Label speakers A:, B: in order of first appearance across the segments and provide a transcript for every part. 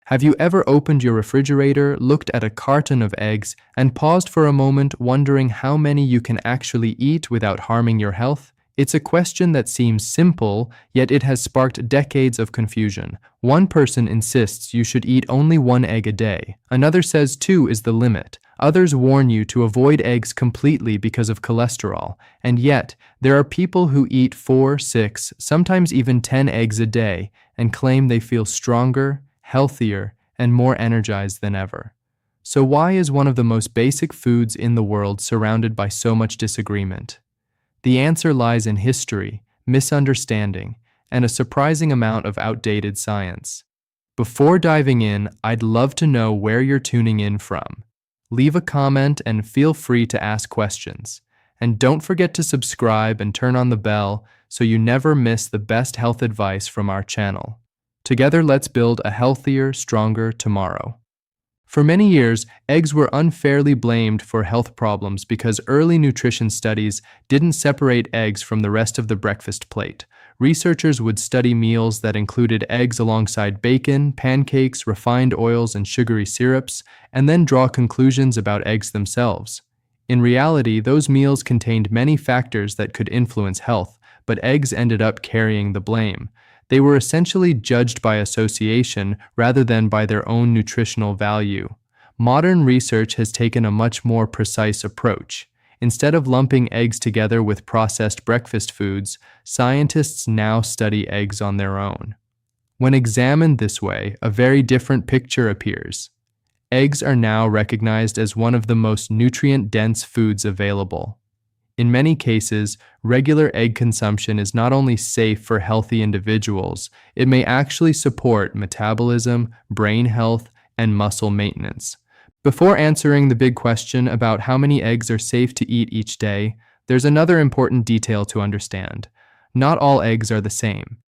A: Have you ever opened your refrigerator, looked at a carton of eggs, and paused for a moment wondering how many you can actually eat without harming your health? It's a question that seems simple, yet it has sparked decades of confusion. One person insists you should eat only one egg a day. Another says two is the limit. Others warn you to avoid eggs completely because of cholesterol. And yet, there are people who eat 4, 6, sometimes even 10 eggs a day and claim they feel stronger, healthier, and more energized than ever. So why is one of the most basic foods in the world surrounded by so much disagreement? The answer lies in history, misunderstanding, and a surprising amount of outdated science. Before diving in, I'd love to know where you're tuning in from. Leave a comment and feel free to ask questions. And don't forget to subscribe and turn on the bell so you never miss the best health advice from our channel. Together, let's build a healthier, stronger tomorrow. For many years, eggs were unfairly blamed for health problems because early nutrition studies didn't separate eggs from the rest of the breakfast plate. Researchers would study meals that included eggs alongside bacon, pancakes, refined oils, and sugary syrups, and then draw conclusions about eggs themselves. In reality, those meals contained many factors that could influence health, but eggs ended up carrying the blame. They were essentially judged by association rather than by their own nutritional value. Modern research has taken a much more precise approach. Instead of lumping eggs together with processed breakfast foods, scientists now study eggs on their own. When examined this way, a very different picture appears. Eggs are now recognized as one of the most nutrient-dense foods available. In many cases, regular egg consumption is not only safe for healthy individuals, it may actually support metabolism, brain health, and muscle maintenance. Before answering the big question about how many eggs are safe to eat each day, there's another important detail to understand. Not all eggs are the same.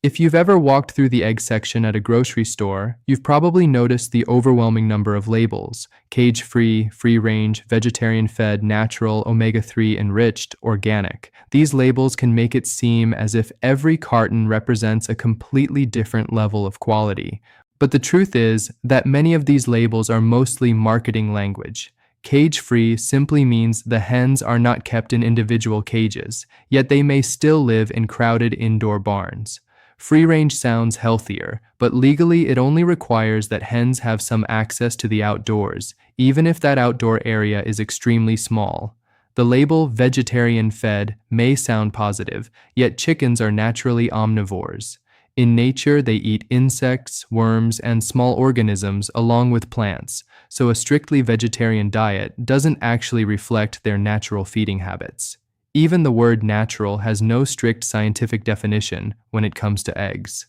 A: If you've ever walked through the egg section at a grocery store, you've probably noticed the overwhelming number of labels: cage-free, free-range, vegetarian-fed, natural, omega-3 enriched, organic. These labels can make it seem as if every carton represents a completely different level of quality. But the truth is that many of these labels are mostly marketing language. Cage-free simply means the hens are not kept in individual cages, yet they may still live in crowded indoor barns. Free-range sounds healthier, but legally it only requires that hens have some access to the outdoors, even if that outdoor area is extremely small. The label vegetarian-fed may sound positive, yet chickens are naturally omnivores. In nature, they eat insects, worms, and small organisms along with plants, so a strictly vegetarian diet doesn't actually reflect their natural feeding habits. Even the word natural has no strict scientific definition when it comes to eggs.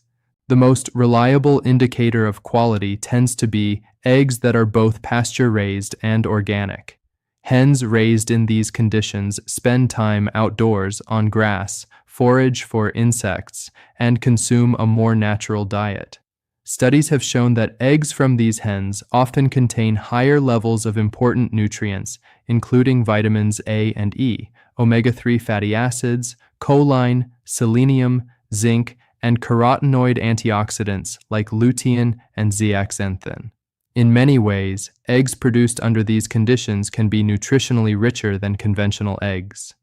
A: The most reliable indicator of quality tends to be eggs that are both pasture-raised and organic. Hens raised in these conditions spend time outdoors on grass, forage for insects, and consume a more natural diet. Studies have shown that eggs from these hens often contain higher levels of important nutrients, including vitamins A and E, omega-3 fatty acids, choline, selenium, zinc, and carotenoid antioxidants like lutein and zeaxanthin. In many ways, eggs produced under these conditions can be nutritionally richer than conventional eggs.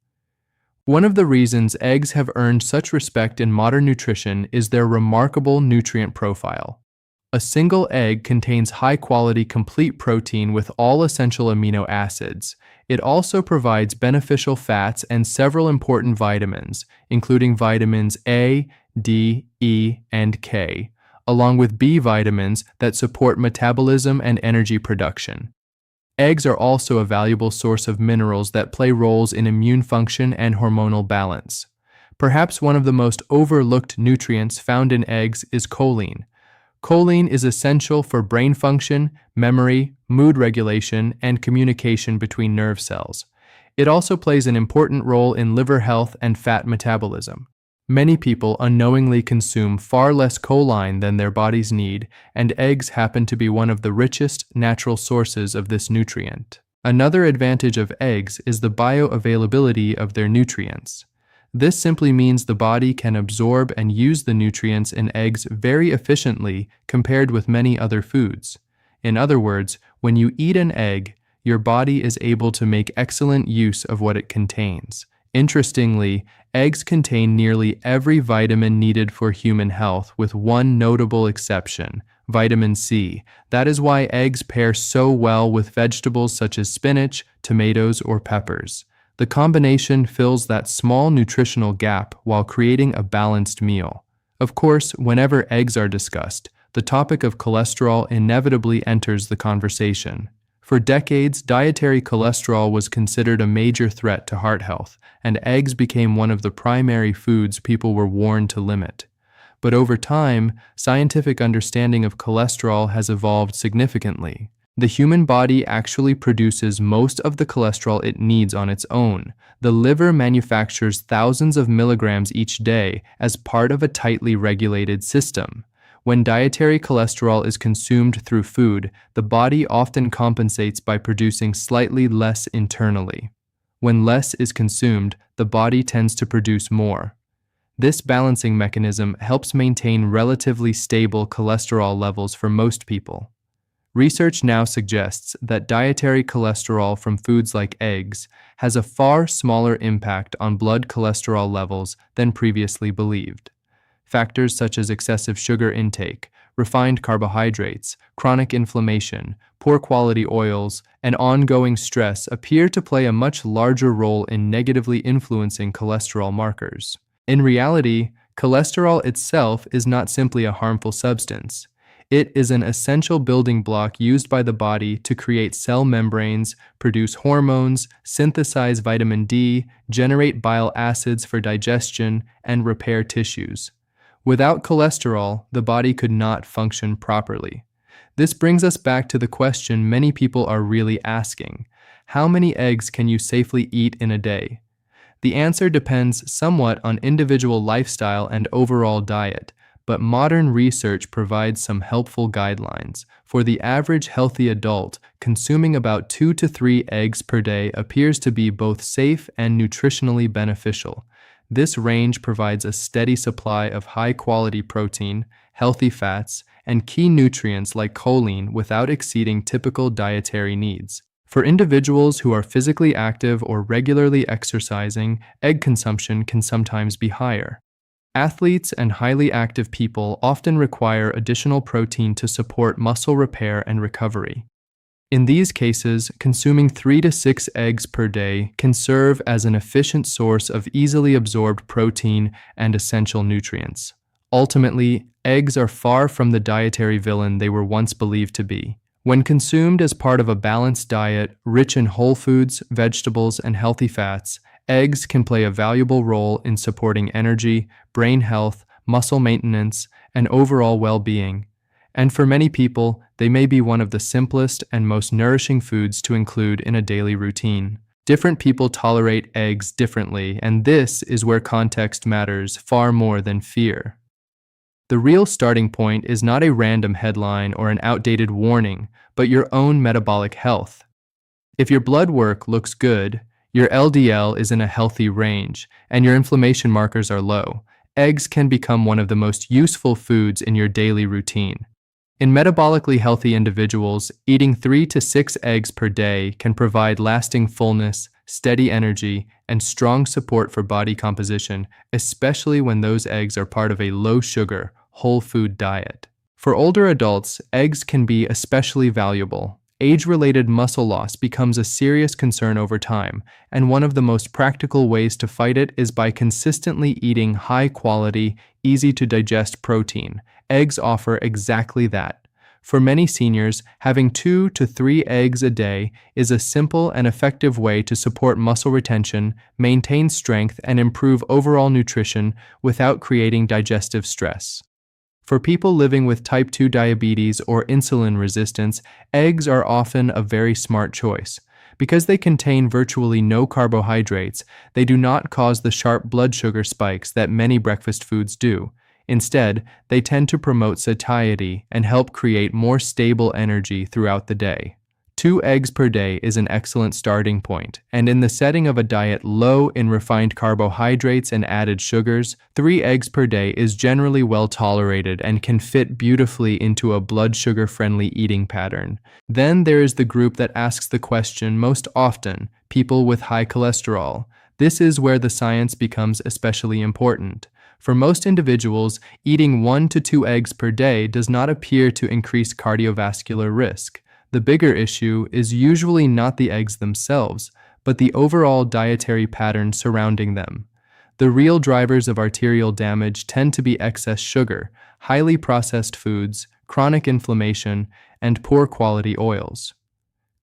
A: One of the reasons eggs have earned such respect in modern nutrition is their remarkable nutrient profile. A single egg contains high-quality complete protein with all essential amino acids. It also provides beneficial fats and several important vitamins, including vitamins A, D, E, and K, along with B vitamins that support metabolism and energy production. Eggs are also a valuable source of minerals that play roles in immune function and hormonal balance. Perhaps one of the most overlooked nutrients found in eggs is choline. Choline is essential for brain function, memory, mood regulation, and communication between nerve cells. It also plays an important role in liver health and fat metabolism. Many people unknowingly consume far less choline than their bodies need, and eggs happen to be one of the richest natural sources of this nutrient. Another advantage of eggs is the bioavailability of their nutrients. This simply means the body can absorb and use the nutrients in eggs very efficiently compared with many other foods. In other words, when you eat an egg, your body is able to make excellent use of what it contains. Interestingly, eggs contain nearly every vitamin needed for human health, with one notable exception: vitamin C. That is why eggs pair so well with vegetables such as spinach, tomatoes, or peppers. The combination fills that small nutritional gap while creating a balanced meal. Of course, whenever eggs are discussed, the topic of cholesterol inevitably enters the conversation. For decades, dietary cholesterol was considered a major threat to heart health, and eggs became one of the primary foods people were warned to limit. But over time, scientific understanding of cholesterol has evolved significantly. The human body actually produces most of the cholesterol it needs on its own. The liver manufactures thousands of milligrams each day as part of a tightly regulated system. When dietary cholesterol is consumed through food, the body often compensates by producing slightly less internally. When less is consumed, the body tends to produce more. This balancing mechanism helps maintain relatively stable cholesterol levels for most people. Research now suggests that dietary cholesterol from foods like eggs has a far smaller impact on blood cholesterol levels than previously believed. Factors such as excessive sugar intake, refined carbohydrates, chronic inflammation, poor quality oils, and ongoing stress appear to play a much larger role in negatively influencing cholesterol markers. In reality, cholesterol itself is not simply a harmful substance. It is an essential building block used by the body to create cell membranes, produce hormones, synthesize vitamin D, generate bile acids for digestion, and repair tissues. Without cholesterol, the body could not function properly. This brings us back to the question many people are really asking: how many eggs can you safely eat in a day? The answer depends somewhat on individual lifestyle and overall diet, but modern research provides some helpful guidelines. For the average healthy adult, consuming about 2 to 3 eggs per day appears to be both safe and nutritionally beneficial. This range provides a steady supply of high-quality protein, healthy fats, and key nutrients like choline without exceeding typical dietary needs. For individuals who are physically active or regularly exercising, egg consumption can sometimes be higher. Athletes and highly active people often require additional protein to support muscle repair and recovery. In these cases, consuming 3 to 6 eggs per day can serve as an efficient source of easily absorbed protein and essential nutrients. Ultimately, eggs are far from the dietary villain they were once believed to be. When consumed as part of a balanced diet rich in whole foods, vegetables, and healthy fats, eggs can play a valuable role in supporting energy, brain health, muscle maintenance, and overall well-being. And for many people, they may be one of the simplest and most nourishing foods to include in a daily routine. Different people tolerate eggs differently, and this is where context matters far more than fear. The real starting point is not a random headline or an outdated warning, but your own metabolic health. If your blood work looks good, your LDL is in a healthy range, and your inflammation markers are low, eggs can become one of the most useful foods in your daily routine. In metabolically healthy individuals, eating 3 to 6 eggs per day can provide lasting fullness, steady energy, and strong support for body composition, especially when those eggs are part of a low-sugar, whole-food diet. For older adults, eggs can be especially valuable. Age-related muscle loss becomes a serious concern over time, and one of the most practical ways to fight it is by consistently eating high-quality, easy-to-digest protein. Eggs offer exactly that. For many seniors, having 2 to 3 eggs a day is a simple and effective way to support muscle retention, maintain strength, and improve overall nutrition without creating digestive stress. For people living with type 2 diabetes or insulin resistance, eggs are often a very smart choice. Because they contain virtually no carbohydrates, they do not cause the sharp blood sugar spikes that many breakfast foods do. Instead, they tend to promote satiety and help create more stable energy throughout the day. 2 eggs per day is an excellent starting point, and in the setting of a diet low in refined carbohydrates and added sugars, 3 eggs per day is generally well tolerated and can fit beautifully into a blood sugar-friendly eating pattern. Then there is the group that asks the question most often, people with high cholesterol. This is where the science becomes especially important. For most individuals, eating 1 to 2 eggs per day does not appear to increase cardiovascular risk. The bigger issue is usually not the eggs themselves, but the overall dietary pattern surrounding them. The real drivers of arterial damage tend to be excess sugar, highly processed foods, chronic inflammation, and poor quality oils.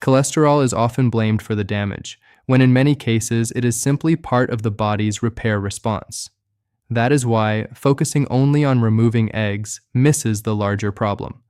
A: Cholesterol is often blamed for the damage, when in many cases it is simply part of the body's repair response. That is why focusing only on removing eggs misses the larger problem.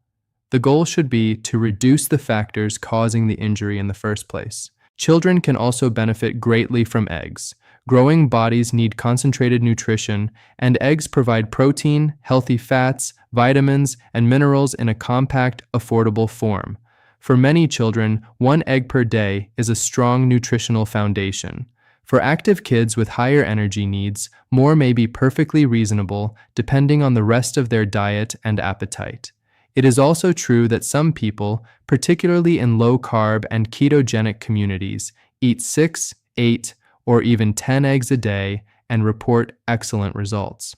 A: The goal should be to reduce the factors causing the injury in the first place. Children can also benefit greatly from eggs. Growing bodies need concentrated nutrition, and eggs provide protein, healthy fats, vitamins, and minerals in a compact, affordable form. For many children, 1 egg per day is a strong nutritional foundation. For active kids with higher energy needs, more may be perfectly reasonable depending on the rest of their diet and appetite. It is also true that some people, particularly in low-carb and ketogenic communities, eat 6, 8, or even 10 eggs a day and report excellent results.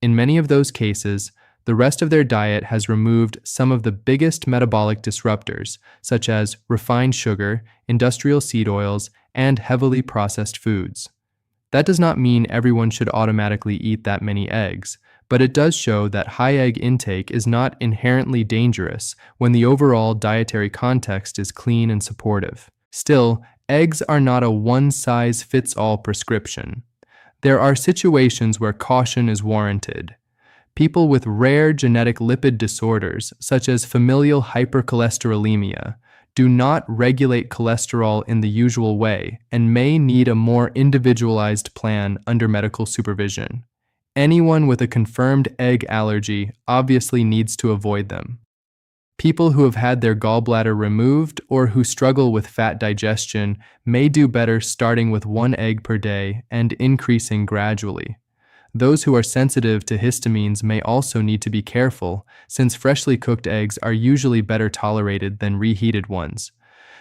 A: In many of those cases, the rest of their diet has removed some of the biggest metabolic disruptors, such as refined sugar, industrial seed oils, and heavily processed foods. That does not mean everyone should automatically eat that many eggs, but it does show that high egg intake is not inherently dangerous when the overall dietary context is clean and supportive. Still, eggs are not a one-size-fits-all prescription. There are situations where caution is warranted. People with rare genetic lipid disorders, such as familial hypercholesterolemia, do not regulate cholesterol in the usual way and may need a more individualized plan under medical supervision. Anyone with a confirmed egg allergy obviously needs to avoid them. People who have had their gallbladder removed or who struggle with fat digestion may do better starting with 1 egg per day and increasing gradually. Those who are sensitive to histamines may also need to be careful, since freshly cooked eggs are usually better tolerated than reheated ones.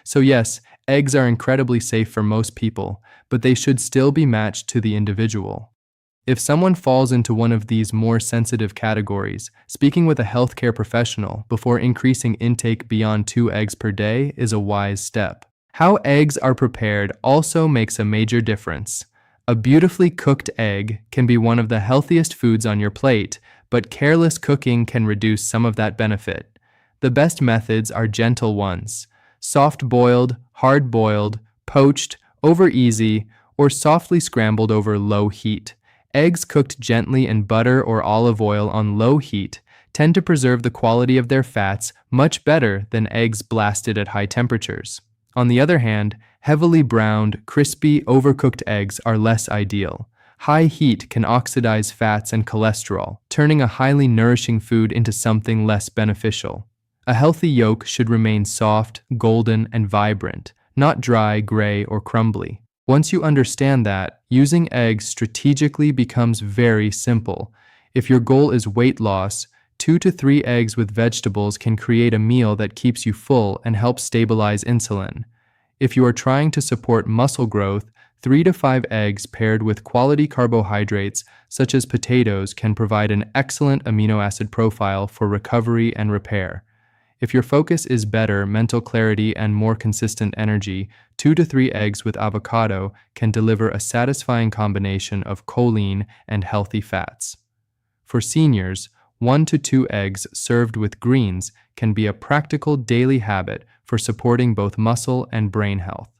A: So yes, eggs are incredibly safe for most people, but they should still be matched to the individual. If someone falls into one of these more sensitive categories, speaking with a healthcare professional before increasing intake beyond 2 eggs per day is a wise step. How eggs are prepared also makes a major difference. A beautifully cooked egg can be one of the healthiest foods on your plate, but careless cooking can reduce some of that benefit. The best methods are gentle ones: soft-boiled, hard-boiled, poached, over easy, or softly scrambled over low heat. Eggs cooked gently in butter or olive oil on low heat tend to preserve the quality of their fats much better than eggs blasted at high temperatures. On the other hand, heavily browned, crispy, overcooked eggs are less ideal. High heat can oxidize fats and cholesterol, turning a highly nourishing food into something less beneficial. A healthy yolk should remain soft, golden, and vibrant, not dry, gray, or crumbly. Once you understand that, using eggs strategically becomes very simple. If your goal is weight loss, 2 to 3 eggs with vegetables can create a meal that keeps you full and helps stabilize insulin. If you are trying to support muscle growth, 3 to 5 eggs paired with quality carbohydrates such as potatoes can provide an excellent amino acid profile for recovery and repair. If your focus is better mental clarity and more consistent energy, 2 to 3 eggs with avocado can deliver a satisfying combination of choline and healthy fats. For seniors, 1 to 2 eggs served with greens can be a practical daily habit for supporting both muscle and brain health.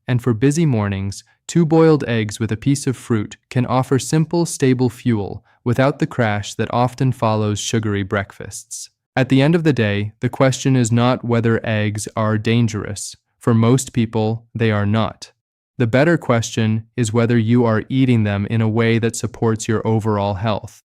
A: And for busy mornings, 2 boiled eggs with a piece of fruit can offer simple, stable fuel without the crash that often follows sugary breakfasts. At the end of the day, the question is not whether eggs are dangerous. For most people, they are not. The better question is whether you are eating them in a way that supports your overall health.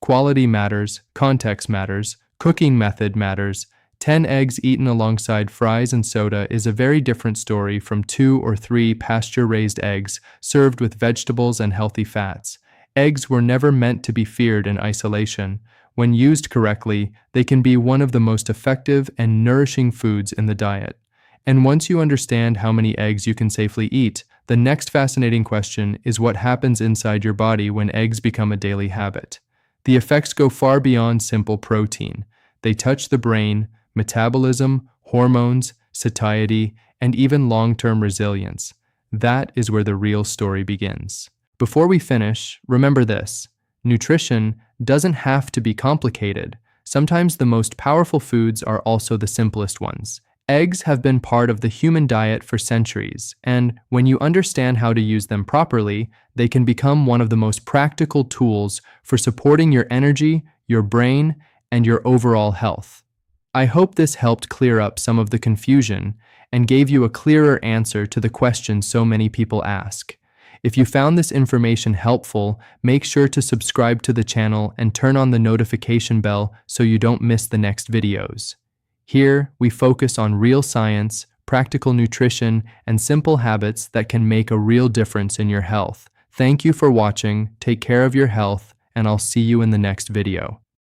A: Quality matters, context matters, cooking method matters, 10 eggs eaten alongside fries and soda is a very different story from 2 or 3 pasture-raised eggs served with vegetables and healthy fats. Eggs were never meant to be feared in isolation. When used correctly, they can be one of the most effective and nourishing foods in the diet. And once you understand how many eggs you can safely eat, the next fascinating question is what happens inside your body when eggs become a daily habit. The effects go far beyond simple protein. They touch the brain, metabolism, hormones, satiety, and even long-term resilience. That is where the real story begins. Before we finish, remember this: nutrition doesn't have to be complicated. Sometimes the most powerful foods are also the simplest ones. Eggs have been part of the human diet for centuries, and when you understand how to use them properly, they can become one of the most practical tools for supporting your energy, your brain, and your overall health. I hope this helped clear up some of the confusion and gave you a clearer answer to the question so many people ask. If you found this information helpful, make sure to subscribe to the channel and turn on the notification bell so you don't miss the next videos. Here, we focus on real science, practical nutrition, and simple habits that can make a real difference in your health. Thank you for watching, take care of your health, and I'll see you in the next video.